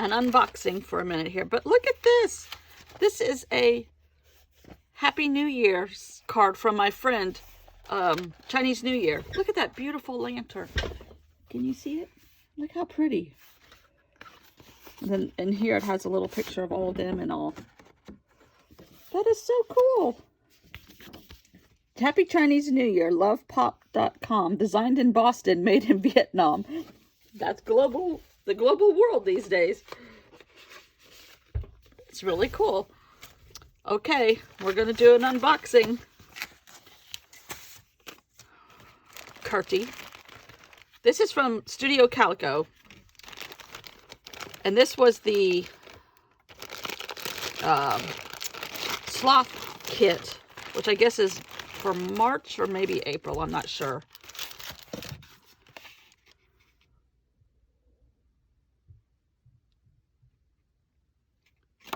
an unboxing for a minute here. But look at this. This is a Happy New Year's card from my friend, Chinese New Year. Look at that beautiful lantern. Can you see it? Look how pretty. And then in here it has a little picture of all of them and all. That is so cool. Happy Chinese New Year, lovepop.com, designed in Boston, made in Vietnam. That's global, the global world these days. It's really cool. Okay, we're going to do an unboxing. Curty. This is from Studio Calico. And this was the sloth kit, which I guess is for March or maybe April. I'm not sure.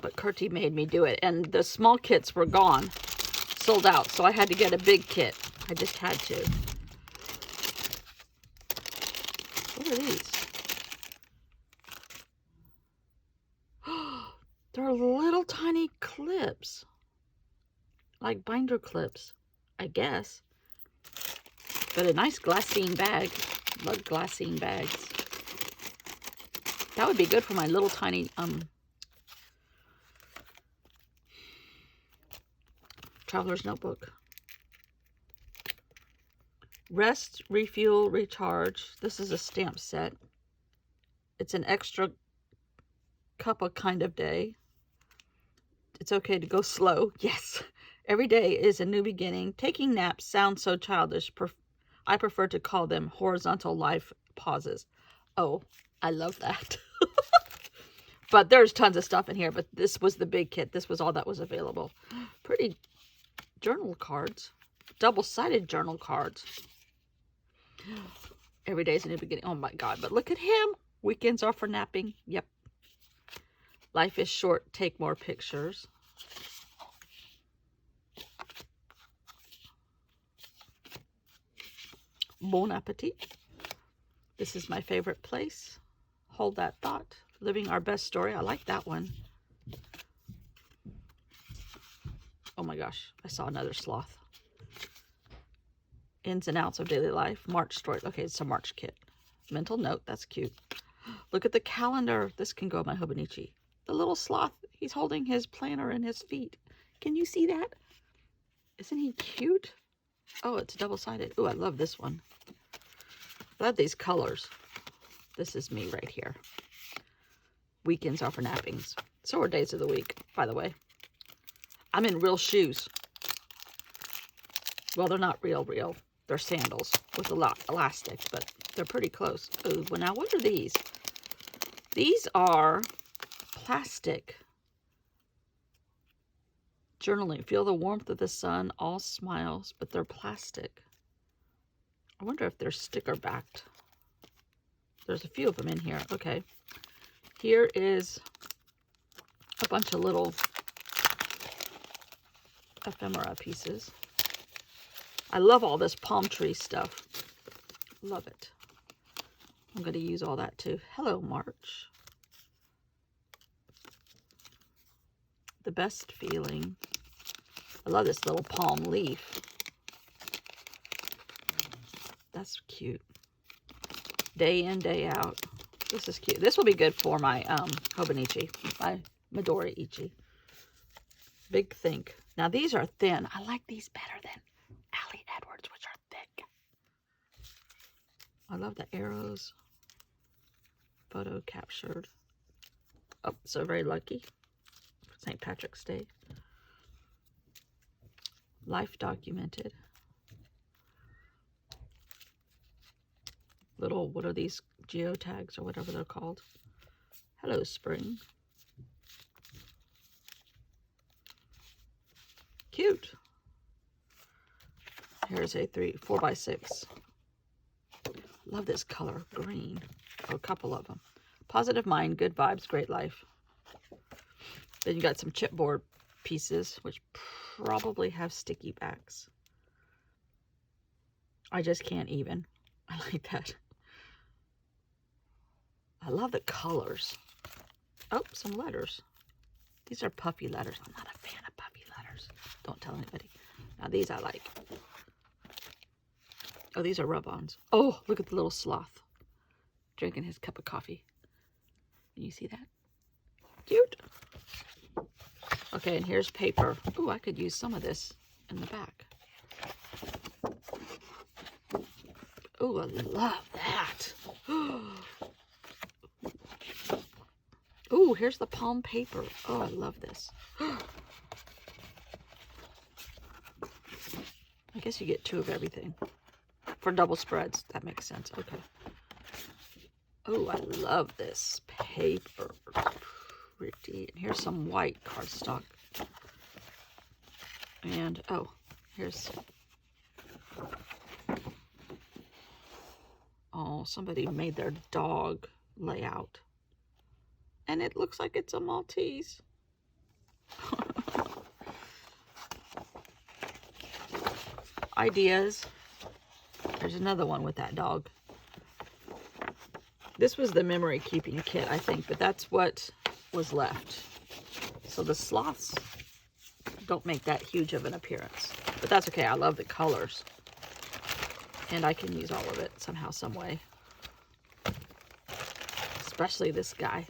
But Curty made me do it. And the small kits were gone. Sold out. So I had to get a big kit. I just had to. What are these? They're little tiny clips. Like binder clips, I guess. But a nice glassine bag. Love glassine bags. That would be good for my little tiny traveler's notebook. Rest, refuel, recharge. This is a stamp set. It's an extra cup of kind of day. It's okay to go slow. Yes. Every day is a new beginning. Taking naps sounds so childish. I prefer to call them horizontal life pauses. Oh, I love that. But there's tons of stuff in here. But this was the big kit. This was all that was available. Pretty journal cards. Double-sided journal cards. Every day is a new beginning. Oh my God. But look at him. Weekends are for napping. Yep. Life is short. Take more pictures. Bon appetit. This is my favorite place. Hold that thought. Living our best story. I like that one. Oh my gosh. I saw another sloth. Ins and outs of daily life. March story. Okay, it's a March kit. Mental note. That's cute. Look at the calendar. This can go in my Hobonichi. The little sloth. He's holding his planner in his feet. Can you see that? Isn't he cute? Oh, it's double-sided. Oh, I love this one. I love these colors. This is me right here. Weekends are for nappings. So are days of the week, by the way. I'm in real shoes. Well, they're not real. They're sandals with a lot elastic, but they're pretty close. Oh, well, now what are these? These are plastic. Journaling. Feel the warmth of the sun. All smiles, but they're plastic. I wonder if they're sticker backed. There's a few of them in here. Okay. Here is a bunch of little ephemera pieces. I love all this palm tree stuff. Love it. I'm going to use all that too. Hello, March. The best feeling. I love this little palm leaf. That's cute. Day in, day out. This is cute. This will be good for my Hobonichi, my Midori Ichi. Big think. Now these are thin. I like these better than Allie Edwards, which are thick. I love the arrows. Photo captured. Oh, so very lucky. St. Patrick's Day. Life documented. Little, what are these? Geotags or whatever they're called. Hello, spring. Cute. Here's a 4x6. Love this color, green. Oh, a couple of them. Positive mind, good vibes, great life. Then you got some chipboard pieces, which probably have sticky backs. I just can't even. I like that. I love the colors. Oh, some letters. These are puffy letters. I'm not a fan of puffy letters. Don't tell anybody. Now these I like. Oh, these are rub-ons. Oh, look at the little sloth drinking his cup of coffee. Can you see that? Cute. Okay, and here's paper. Oh, I could use some of this in the back. Oh, I love that. Oh, here's the palm paper. Oh, I love this. I guess you get 2 of everything. For double spreads, that makes sense. Okay. Oh, I love this paper. Pretty. And here's some white cardstock. And, oh, here's... Oh, somebody made their dog layout. And it looks like it's a Maltese. Ideas. There's another one with that dog. This was the memory keeping kit, I think, but that's what was left. So the sloths don't make that huge of an appearance, but that's okay. I love the colors, and I can use all of it somehow, some way. Especially this guy.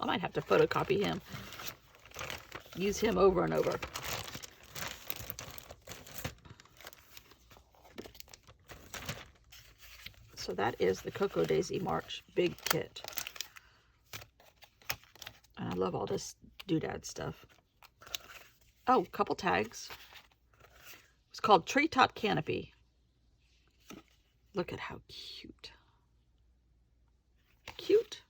I might have to photocopy him. Use him over and over. So that is the Cocoa Daisy March big kit. And I love all this doodad stuff. Oh, couple tags. It's called Treetop Canopy. Look at how cute. Cute.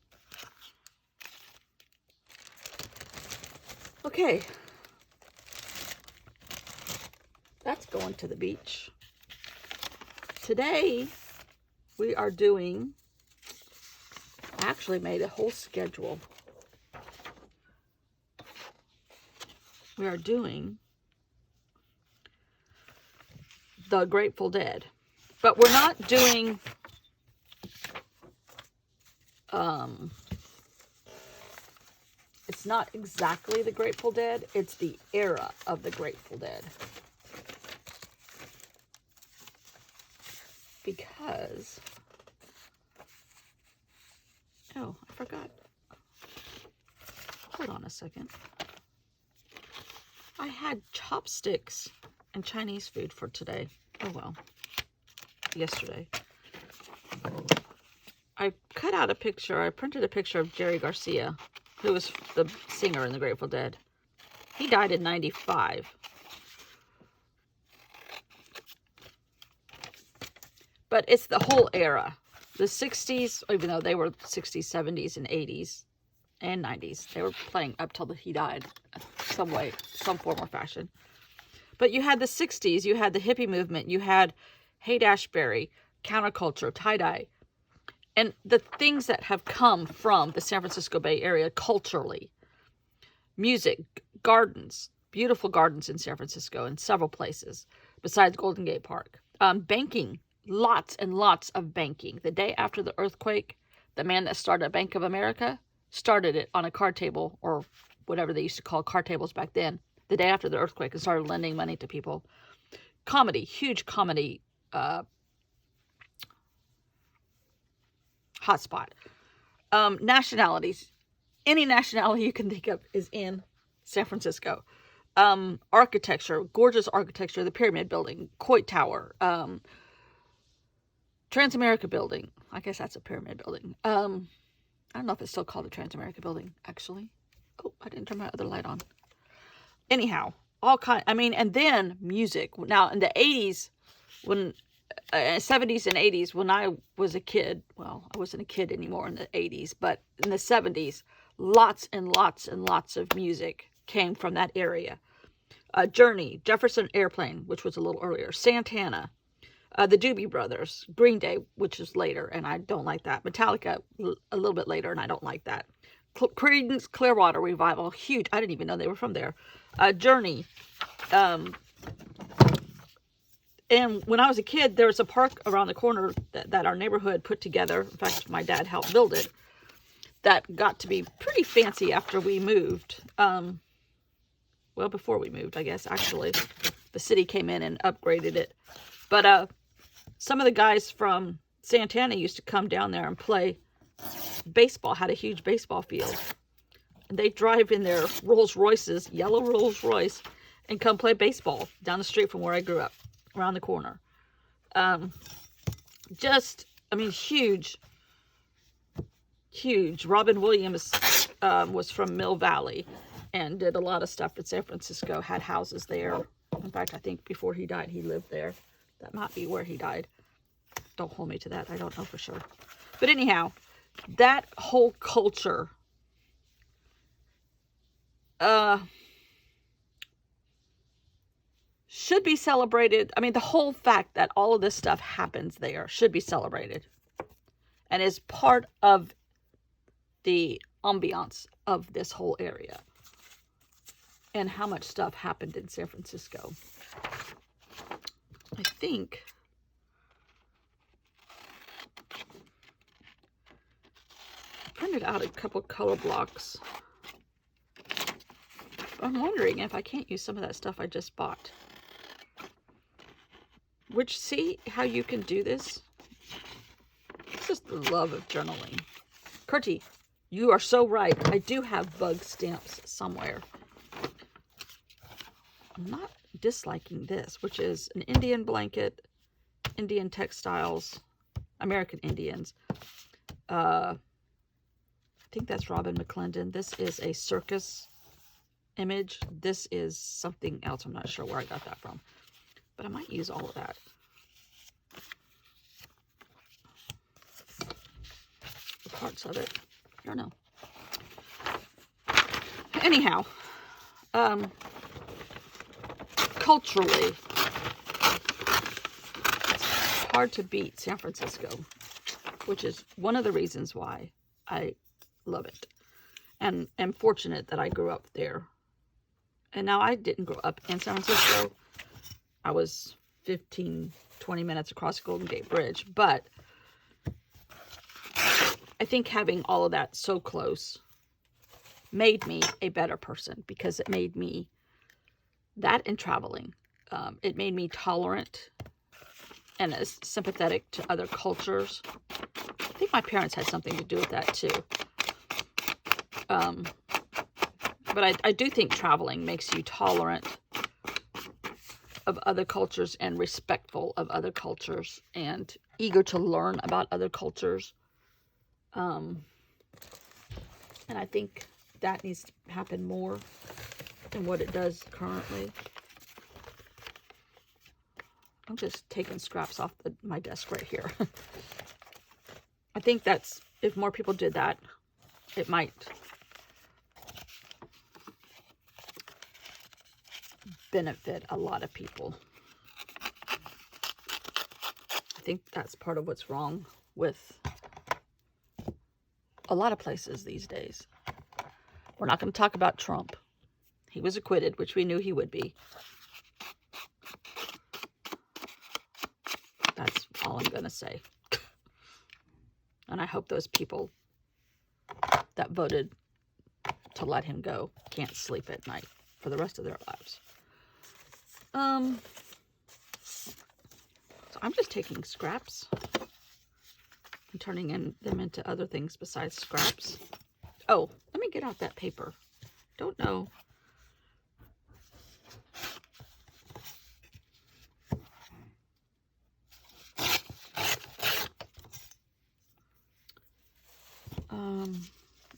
Okay. That's going to the beach. Today, we are doing, I actually made a whole schedule. We are doing the Grateful Dead, but we're not doing it's not exactly the Grateful Dead, it's the era of the Grateful Dead. Because, oh, I forgot. Hold on a second. I had chopsticks and Chinese food for today. Oh well, yesterday. I cut out a picture, I printed a picture of Jerry Garcia, who was the singer in the Grateful Dead. He died in 95. But it's the whole era. The 60s, even though they were 60s, 70s, and 80s, and 90s. They were playing up till he died, some way, some form or fashion. But you had the 60s, you had the hippie movement, you had Haight-Ashbury, counterculture, tie-dye, and the things that have come from the San Francisco Bay Area culturally. Music, gardens, beautiful gardens in San Francisco in several places, besides Golden Gate Park. Banking, lots and lots of banking. The day after the earthquake, the man that started Bank of America started it on a card table, or whatever they used to call card tables back then, the day after the earthquake, and started lending money to people. Comedy, huge comedy hotspot. Nationalities, any nationality you can think of is in San Francisco. Architecture, gorgeous architecture, the Pyramid Building, Coit Tower, Transamerica Building. I guess that's a pyramid building. I don't know if it's still called the Transamerica Building, actually. Oh, I didn't turn my other light on. Anyhow, all kind. I mean, and then music. Now, in the 80s, when 70s and 80s, when I was a kid, well, I wasn't a kid anymore in the 80s, but in the 70s, lots and lots and lots of music came from that area. Journey, Jefferson Airplane, which was a little earlier, Santana, the Doobie Brothers, Green Day, which is later, and I don't like that. Metallica, a little bit later, and I don't like that. Creedence Clearwater Revival, huge. I didn't even know they were from there. Journey. And when I was a kid, there was a park around the corner that our neighborhood put together. In fact, my dad helped build it. that got to be pretty fancy after we moved. Well, before we moved, I guess, actually. The city came in and upgraded it. But some of the guys from Santana used to come down there and play baseball, had a huge baseball field. And they drive in their Rolls Royces, yellow Rolls Royce, and come play baseball down the street from where I grew up, around the corner. Huge. Huge. Robin Williams was from Mill Valley and did a lot of stuff in San Francisco, had houses there. In fact, I think before he died, he lived there. That might be where he died. Don't hold me to that. I don't know for sure. But anyhow, that whole culture should be celebrated. I mean, the whole fact that all of this stuff happens there should be celebrated and is part of the ambiance of this whole area and how much stuff happened in San Francisco. I think I printed out a couple color blocks. I'm wondering if I can't use some of that stuff I just bought. Which, see how you can do this? This is the love of journaling. Kurtie, you are so right. I do have bug stamps somewhere. I'm not disliking this, which is an Indian blanket, Indian textiles, American Indians. I think that's Robin McClendon. This is a circus image. This is something else. I'm not sure where I got that from. But I might use all of that. Parts of it. I don't know. Anyhow, culturally, it's hard to beat San Francisco, which is one of the reasons why I love it. And am fortunate that I grew up there. And now I didn't grow up in San Francisco. I was 15, 20 minutes across the Golden Gate Bridge. But I think having all of that so close made me a better person, because it made me, that and traveling, it made me tolerant and as sympathetic to other cultures. I think my parents had something to do with that too. But I do think traveling makes you tolerant of other cultures and respectful of other cultures and eager to learn about other cultures. And I think that needs to happen more than what it does currently. I'm just taking scraps off my desk right here. I think that's, if more people did that, it might benefit a lot of people. I think that's part of what's wrong with a lot of places these days. We're not going to talk about Trump. He was acquitted, which we knew he would be. That's all I'm going to say. And I hope those people that voted to let him go can't sleep at night for the rest of their lives. So I'm just taking scraps and turning them into other things besides scraps. Oh, let me get out that paper. Don't know.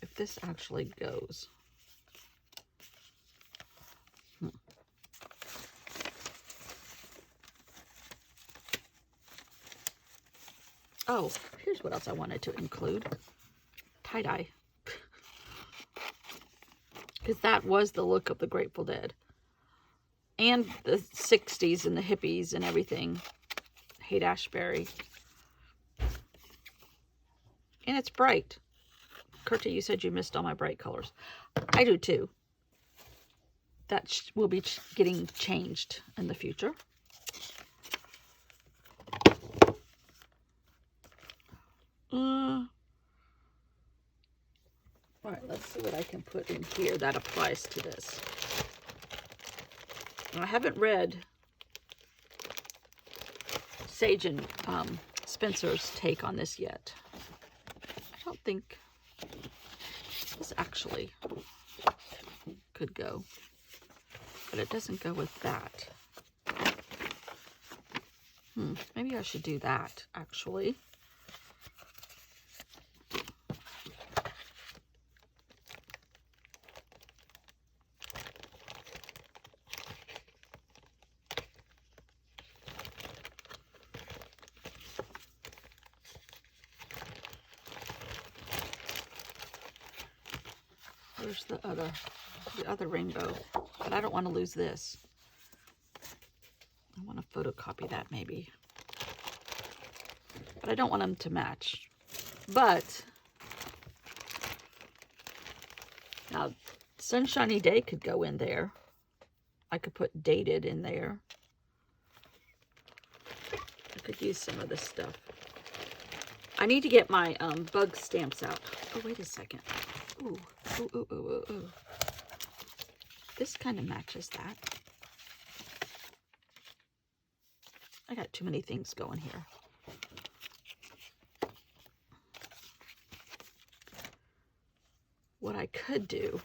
If this actually goes. Oh, here's what else I wanted to include. Tie-dye. Because that was the look of the Grateful Dead. And the 60s and the hippies and everything. Haight-Ashbury. And it's bright. Kurtie, you said you missed all my bright colors. I do too. That will be getting changed in the future. right, let's see what I can put in here that applies to this. I haven't read Sage and Spencer's take on this yet. I don't think this actually could go, but it doesn't go with that. Maybe I should do that, actually. Where's the other rainbow? But I don't want to lose this. I want to photocopy that maybe. But I don't want them to match. But now Sunshiny Day could go in there. I could put dated in there. I could use some of this stuff. I need to get my bug stamps out. Oh, wait a second. Ooh, ooh, ooh, ooh, ooh, ooh. This kind of matches that. I got too many things going here. What I could do,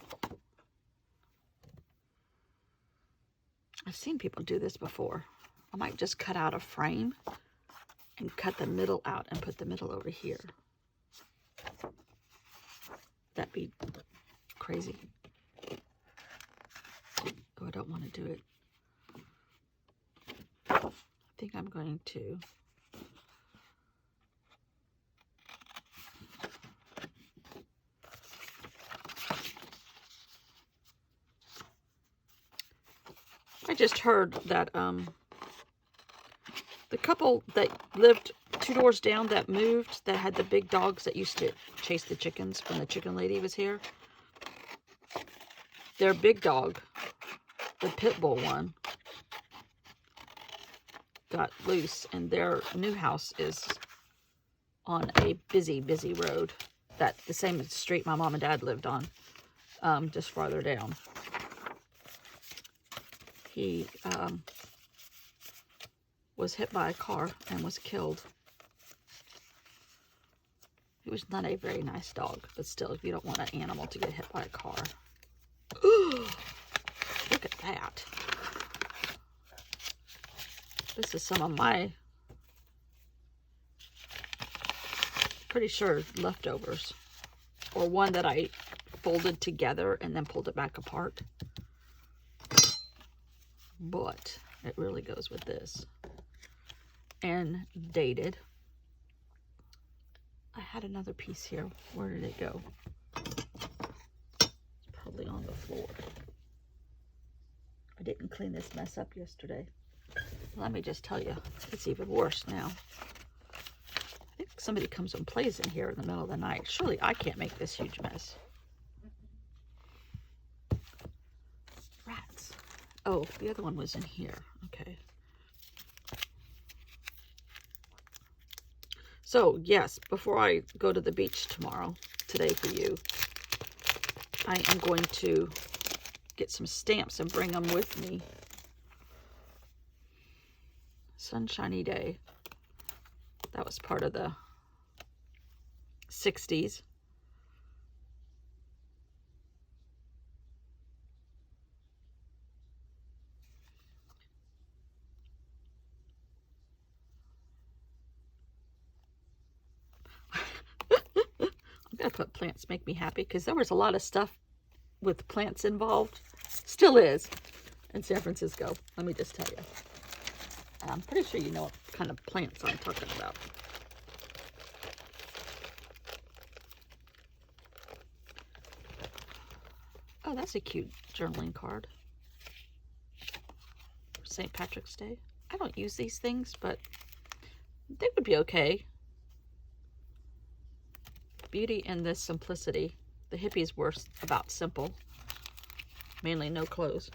I've seen people do this before. I might just cut out a frame and cut the middle out and put the middle over here. That'd be crazy. Oh, I don't want to do it. I think I'm going to I just heard that the couple that lived 2 doors down that moved, that had the big dogs that used to chase the chickens when the chicken lady was here, their big dog, the pit bull one, got loose, and their new house is on a busy road, that the same street my mom and dad lived on, just farther down. He was hit by a car and was killed. He was not a very nice dog, but still, you don't want an animal to get hit by a car. Ooh, look at that. This is some of my, pretty sure, leftovers. Or one that I folded together and then pulled it back apart. But it really goes with this. And dated. I had another piece here. Where did it go? It's probably on the floor. I didn't clean this mess up yesterday. Let me just tell you, it's even worse now. I think somebody comes and plays in here in the middle of the night. Surely I can't make this huge mess. Rats. Oh, the other one was in here. Okay. So, yes, before I go to the beach tomorrow, today for you, I am going to get some stamps and bring them with me. Sunshiny Day. That was part of the 60s. I'm going to put plants make me happy, because there was a lot of stuff with plants involved. Still is in San Francisco. Let me just tell you. I'm pretty sure you know what kind of plants I'm talking about. Oh, that's a cute journaling card. For St. Patrick's Day. I don't use these things, but they would be okay. Beauty in this simplicity. The hippies were about simple. Mainly no clothes.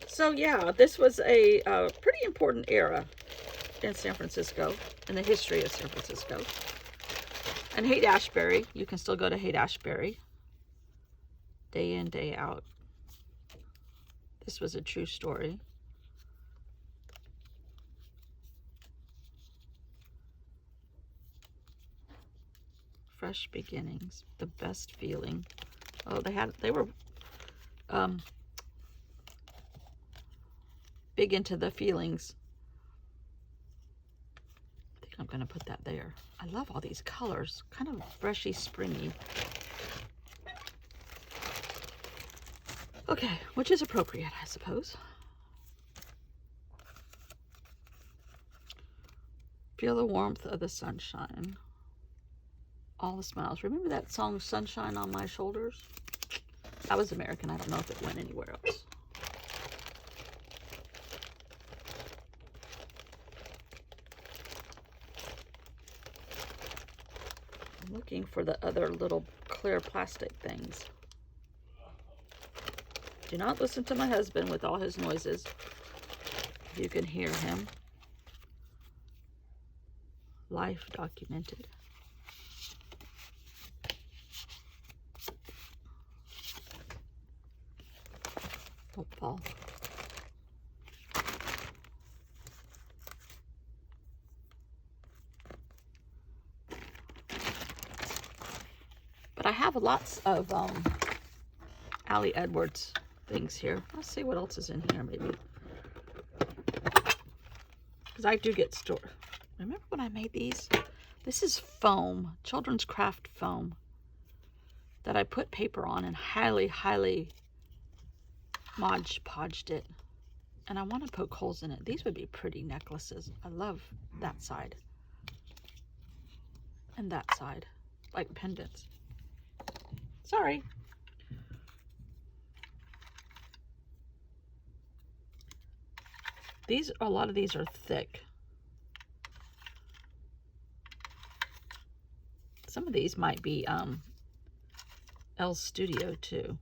So yeah, this was a pretty important era understand San Francisco and the history of San Francisco. And Haight-Ashbury, you can still go to Haight-Ashbury. Day in, day out. This was a true story. Fresh beginnings, the best feeling. Oh, they were big into the feelings. I think I'm gonna put that there. I love all these colors, kind of freshy, springy. Okay, which is appropriate, I suppose. Feel the warmth of the sunshine. All the smiles. Remember that song, Sunshine on My Shoulders? That was American. I don't know if it went anywhere else. I'm looking for the other little clear plastic things. Do not listen to my husband with all his noises. You can hear him. Life documented. Don't fall. But I have lots of Allie Edwards things here. Let's see what else is in here, maybe. Because I do get store. Remember when I made these? This is foam, children's craft foam, that I put paper on and highly Mod Podged it, and I want to poke holes in it. These would be pretty necklaces. I love that side and that side, like pendants. Sorry. A lot of these are thick. Some of these might be Elle's Studio too.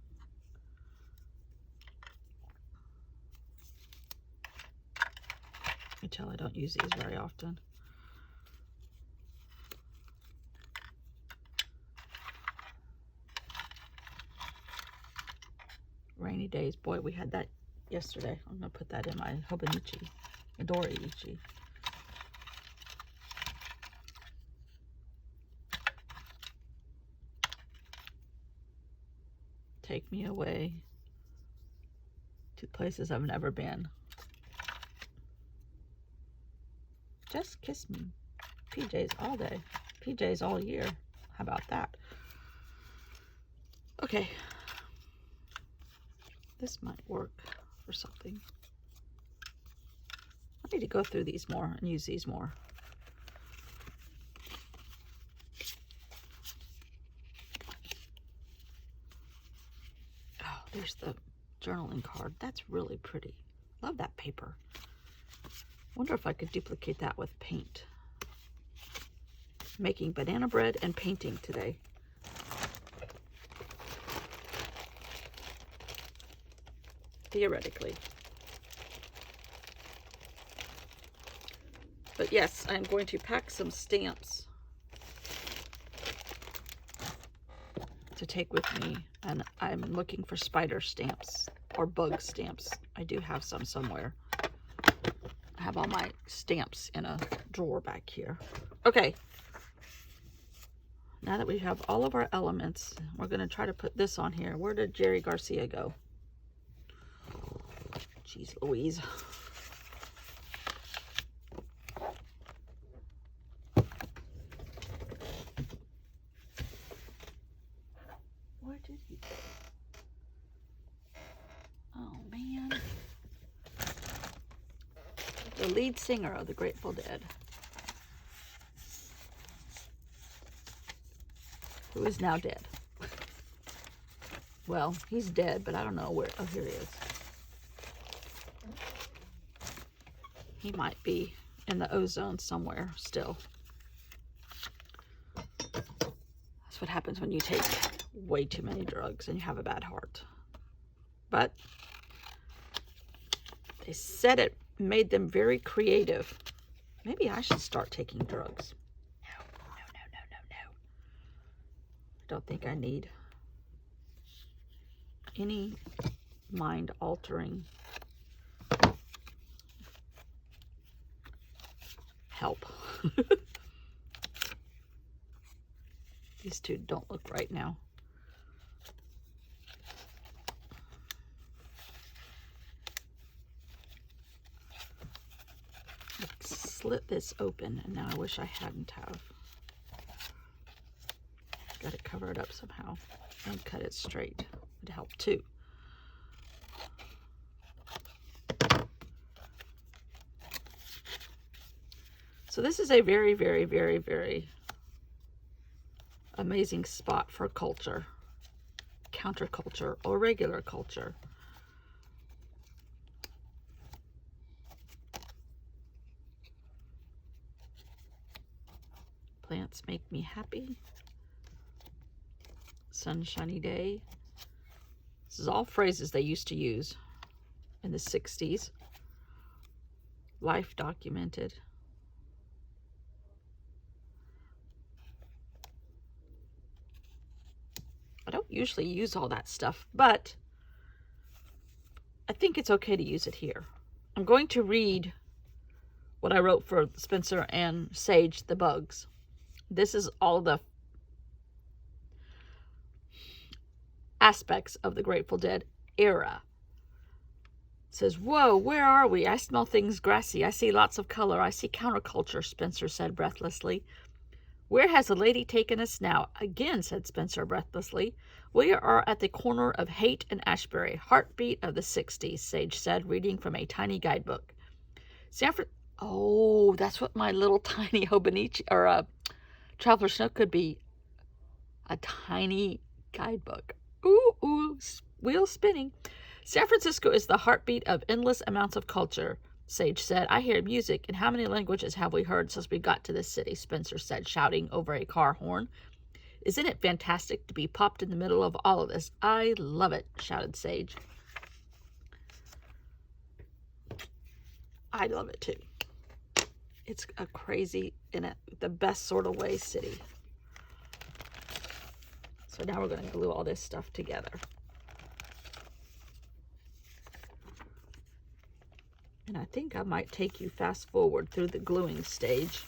You tell I don't use these very often. Rainy days. Boy, we had that yesterday. I'm going to put that in my Hobonichi. Adore-ichi. Take me away to places I've never been. Just kiss me. PJs all day. PJs all year. How about that? Okay. This might work for something. I need to go through these more and use these more. Oh, there's the journaling card. That's really pretty. Love that paper. Wonder if I could duplicate that with paint. Making banana bread and painting today. Theoretically. But yes, I'm going to pack some stamps to take with me, and I'm looking for spider stamps or bug stamps. I do have some somewhere. I have all my stamps in a drawer back here. Okay. Now that we have all of our elements, we're going to try to put this on here. Where did Jerry Garcia go? Jeez Louise. Where did he go? Oh, man. The lead singer of the Grateful Dead, who is now dead. Well, he's dead, but I don't know where. Oh, here he is. He might be in the ozone somewhere still. That's what happens when you take way too many drugs and you have a bad heart. But they said it made them very creative Maybe I should start taking drugs. No. I don't think I need any mind-altering help. These two don't look right now. I slit this open, and now I wish I hadn't have. Got to cover it up somehow and cut it straight. Would help too. So this is a very, very, very, very amazing spot for culture, counterculture, or regular culture. Plants make me happy. Sunshiny day. This is all phrases they used to use in the 60s. Life documented. I don't usually use all that stuff, but I think it's okay to use it here. I'm going to read what I wrote for Spencer and Sage the Bugs. This is all the aspects of the Grateful Dead era. It says, whoa, where are we? I smell things grassy. I see lots of color. I see counterculture, Spencer said breathlessly. Where has the lady taken us now? Again, said Spencer breathlessly. We are at the corner of Haight and Ashbury, heartbeat of the 60s, Sage said, reading from a tiny guidebook. Oh, that's what my little tiny Hobonichi, or a Traveler's Note could be. A tiny guidebook. Ooh, wheel spinning. San Francisco is the heartbeat of endless amounts of culture, Sage said. I hear music, and how many languages have we heard since we got to this city, Spencer said, shouting over a car horn. Isn't it fantastic to be popped in the middle of all of this? I love it, shouted Sage. I love it too. It's a crazy, in the best sort of way, city. So now we're going to glue all this stuff together. And I think I might take you fast forward through the gluing stage.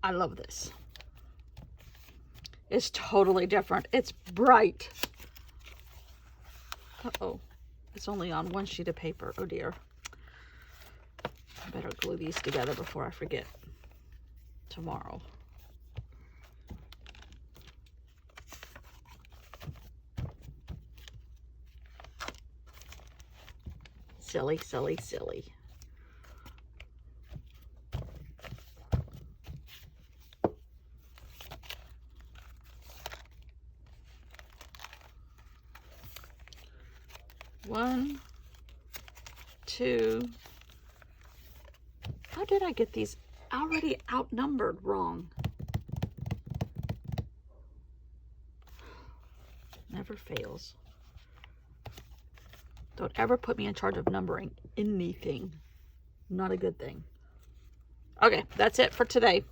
I love this. It's totally different. It's bright. Uh-oh. It's only on one sheet of paper. Oh dear. I better glue these together before I forget tomorrow. Silly, silly, silly. One, two. How did I get these already outnumbered wrong? Never fails. Don't ever put me in charge of numbering anything. Not a good thing. Okay, that's it for today.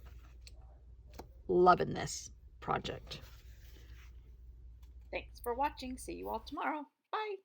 Loving this project. Thanks for watching. See you all tomorrow. Bye.